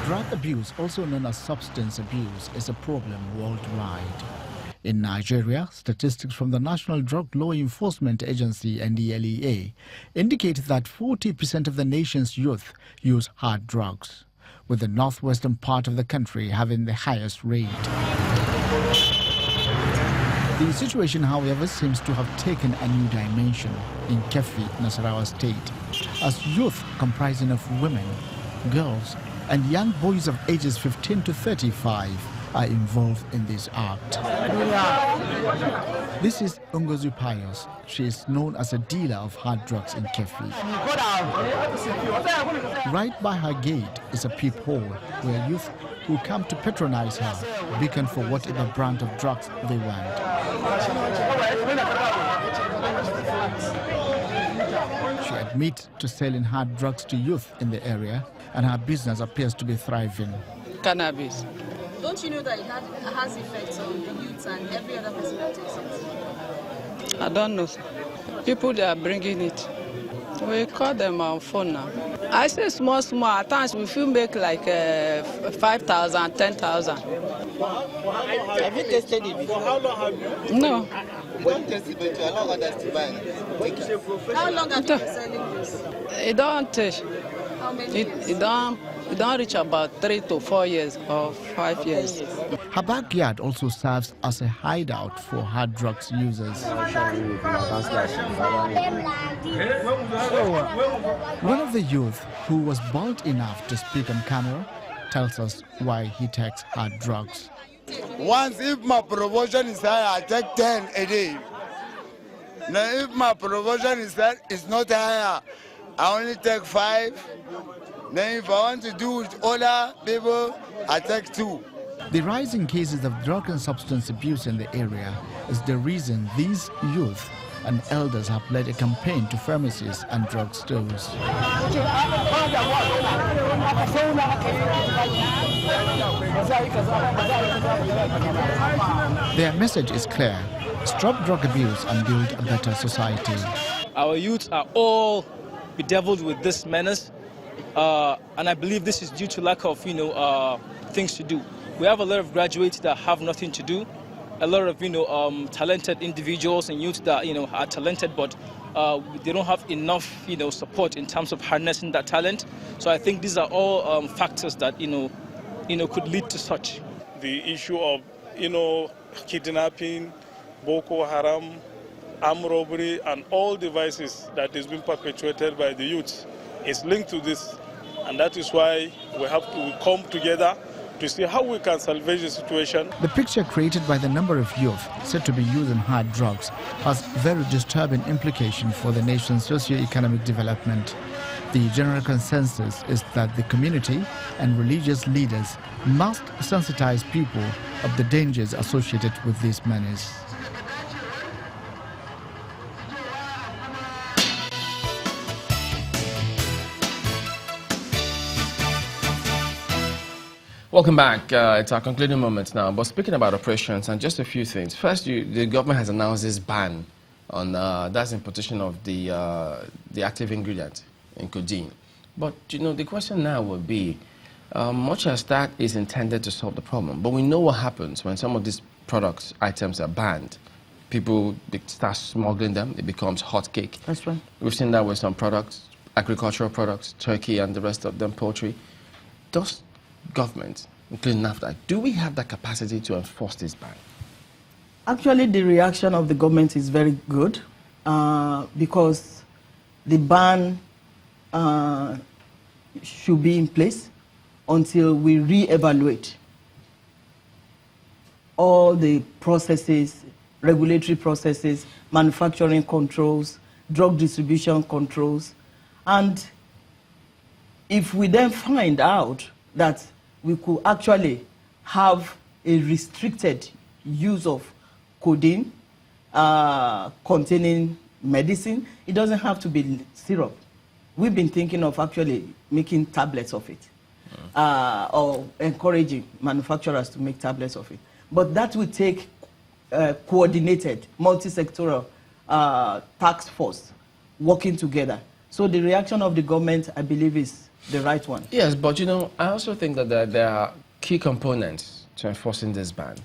Drug abuse, also known as substance abuse, is a problem worldwide. In Nigeria, statistics from the National Drug Law Enforcement Agency, NDLEA, indicate that 40% of the nation's youth use hard drugs, with the northwestern part of the country having the highest rate. The situation, however, seems to have taken a new dimension in Kefi, Nasarawa State, as youth comprising of women, girls, and young boys of ages 15 to 35 are involved in this act. This is Ngozi Pius. She is known as a dealer of hard drugs in Kefi. Right by her gate is a peephole where youth who come to patronize her beckon for whatever brand of drugs they want. She admits to selling hard drugs to youth in the area, and her business appears to be thriving. Cannabis. Don't you know that it has effects on the youth and every other person that takes it? I don't know. People that are bringing it, we call them on phone now. I say small. At times we feel make like 5,000, 10,000. Have you tested it before? How long have you? No. When tested it, you allow others to buy. How long have you been selling this? It don't take. How many years? It don't reach about 3 to 4 years or 5 years. Her backyard also serves as a hideout for hard drugs users. One of the youth who was bold enough to speak on camera tells us why he takes hard drugs. Once if my promotion is high, I take 10 a day. Now if my promotion is not higher, I only take 5. Then if I want to do with other people, I take 2. The rise in cases of drug and substance abuse in the area is the reason these youth and elders have led a campaign to pharmacies and drug stores. Their message is clear: stop drug abuse and build a better society. Our youth are all bedeviled with this menace, and I believe this is due to lack of, things to do. We have a lot of graduates that have nothing to do, a lot of, talented individuals and youth that, are talented, but they don't have enough, support in terms of harnessing that talent. So I think these are all factors that, could lead to such. The issue of, kidnapping, Boko Haram, armed robbery, and all devices that is being perpetuated by the youth is linked to this. And that is why we have to come together to see how we can salvage the situation. The picture created by the number of youth said to be using hard drugs has very disturbing implications for the nation's socio-economic development. The general consensus is that the community and religious leaders must sensitize people of the dangers associated with this menace. Welcome back. It's our concluding moments now. But speaking about operations and just a few things. First, the government has announced this ban on that's importation of the active ingredient in codeine. But the question now would be, much as that is intended to solve the problem, but we know what happens when some of these products items are banned. People start smuggling them. It becomes hot cake. That's right. We've seen that with some products, agricultural products, turkey, and the rest of them, poultry. Does government, including NAFDAC, do we have the capacity to enforce this ban? Actually, the reaction of the government is very good because the ban should be in place until we re-evaluate all the processes, regulatory processes, manufacturing controls, drug distribution controls. And if we then find out that we could actually have a restricted use of codeine containing medicine, it doesn't have to be syrup. We've been thinking of actually making tablets of it, or encouraging manufacturers to make tablets of it. But that will take coordinated, multi-sectoral task force working together So the reaction of the government, I believe, is the right one. Yes, but I also think that there are key components to enforcing this ban.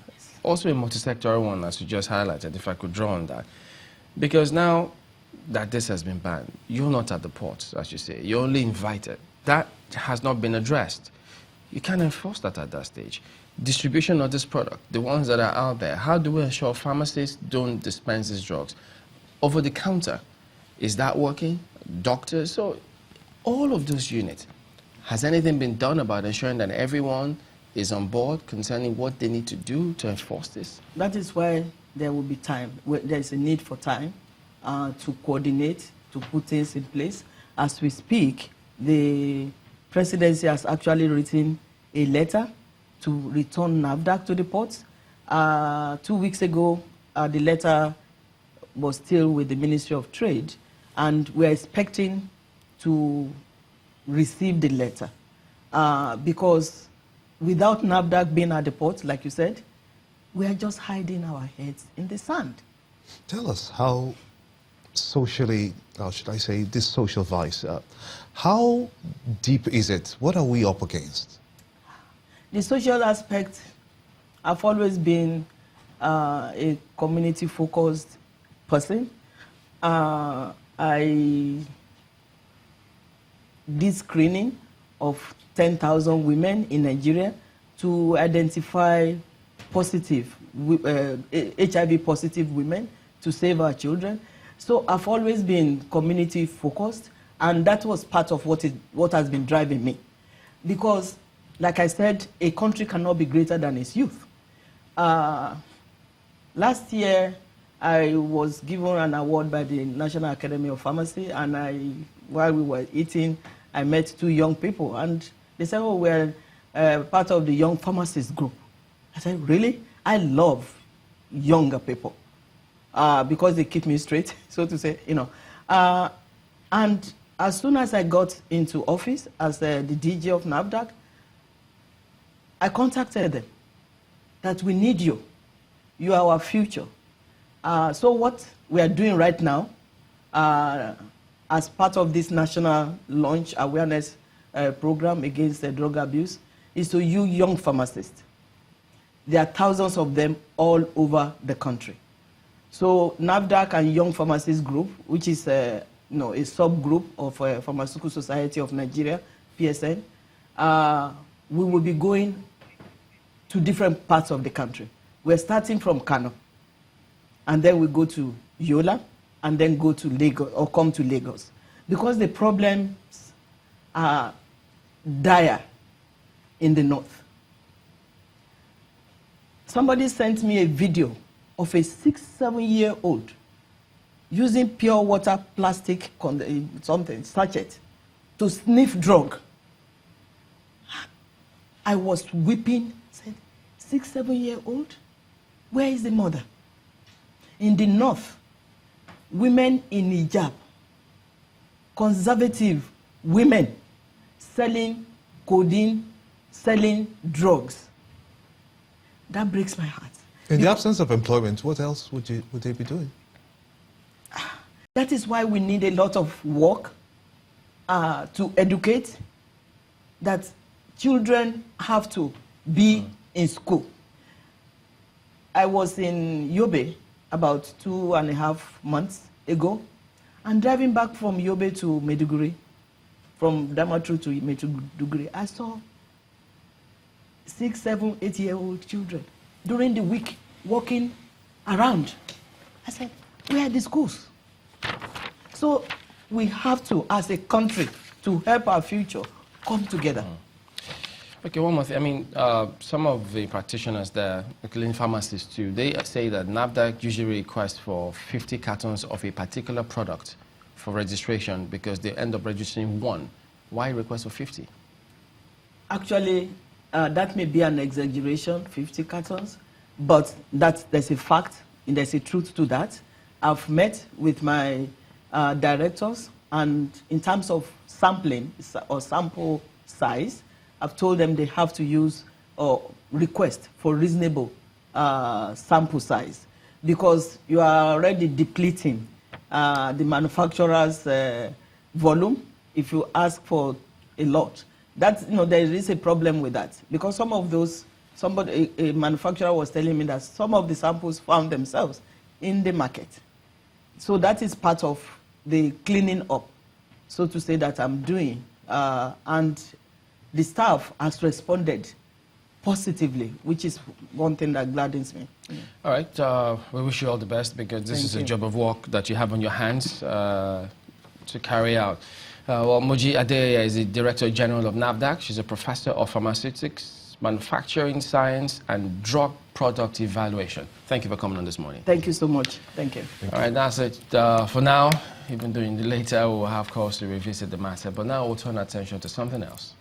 Also a multi-sectoral one, as you just highlighted, if I could draw on that. Because now that this has been banned, you're not at the port, as you say. You're only invited. That has not been addressed. You can't enforce that at that stage. Distribution of this product, the ones that are out there, how do we ensure pharmacists don't dispense these drugs? Over the counter, is that working? Doctors, so all of those units. Has anything been done about ensuring that everyone is on board concerning what they need to do to enforce this? That is why there will be time. There's a need for time to coordinate, to put things in place. As we speak, the presidency has actually written a letter to return NAFDAC to the ports. 2 weeks ago, the letter was still with the Ministry of Trade, and we're expecting to receive the letter because without NAFDAC being at the port, like you said, we are just hiding our heads in the sand. Tell us how socially, or should I say, this social vice, how deep is it? What are we up against? The social aspect, I've always been a community-focused person. I did screening of 10,000 women in Nigeria to identify positive, HIV positive women to save our children. So I've always been community focused, and that was part of what has been driving me. Because, like I said, a country cannot be greater than its youth. Last year, I was given an award by the National Academy of Pharmacy, and while we were eating, I met 2 young people, and they said, oh, we're part of the young pharmacists group. I said, really? I love younger people because they keep me straight, so to say, And as soon as I got into office as the DG of NAFDAC, I contacted them that we need you. You are our future. So what we are doing right now, as part of this national launch awareness program against drug abuse, is to you young pharmacists. There are thousands of them all over the country. So NAFDAC and Young Pharmacists Group, which is a subgroup of Pharmaceutical Society of Nigeria, PSN, we will be going to different parts of the country. We're starting from Kano, and then we go to Yola, and then go to Lagos, or come to Lagos. Because the problems are dire in the north. Somebody sent me a video of a 6-7-year-old using pure water plastic sachet to sniff drug. I was weeping, said, 6-7-year-old? Where is the mother? In the north, women in hijab, conservative women selling codeine, selling drugs. That breaks my heart. In the absence of employment, what else would they be doing? That is why we need a lot of work to educate that children have to be in school. I was in Yobe about 2.5 months ago, and driving back from Yobe to Maiduguri, from Damaturu to Maiduguri, I saw 6, 7, 8-year-old children during the week walking around. I said, where are the schools? So we have to, as a country, to help our future, come together. Okay, one more thing. I mean, some of the practitioners there, including pharmacists too, they say that NAFDAC usually requests for 50 cartons of a particular product for registration because they end up registering 1. Why request for 50? Actually, that may be an exaggeration, 50 cartons, but there's a fact, and there's a truth to that. I've met with my directors, and in terms of sampling or sample size, I've told them they have to use or request for reasonable sample size because you are already depleting the manufacturer's volume, if you ask for a lot, that's, there is a problem with that. Because some of those, a manufacturer was telling me that some of the samples found themselves in the market. So that is part of the cleaning up, so to say, that I'm doing. And the staff has responded positively, which is one thing that gladdens me. All right, we wish you all the best, because this is a job of work that you have on your hands to carry out. Well, Moji Adeyeye is the Director General of NAFDAC. She's a Professor of Pharmaceutics, Manufacturing Science, and Drug Product Evaluation. Thank you for coming on this morning. Thank you so much. Thank you. All right, that's it for now. Even though later we'll have, of course, to revisit the matter. But now we'll turn our attention to something else.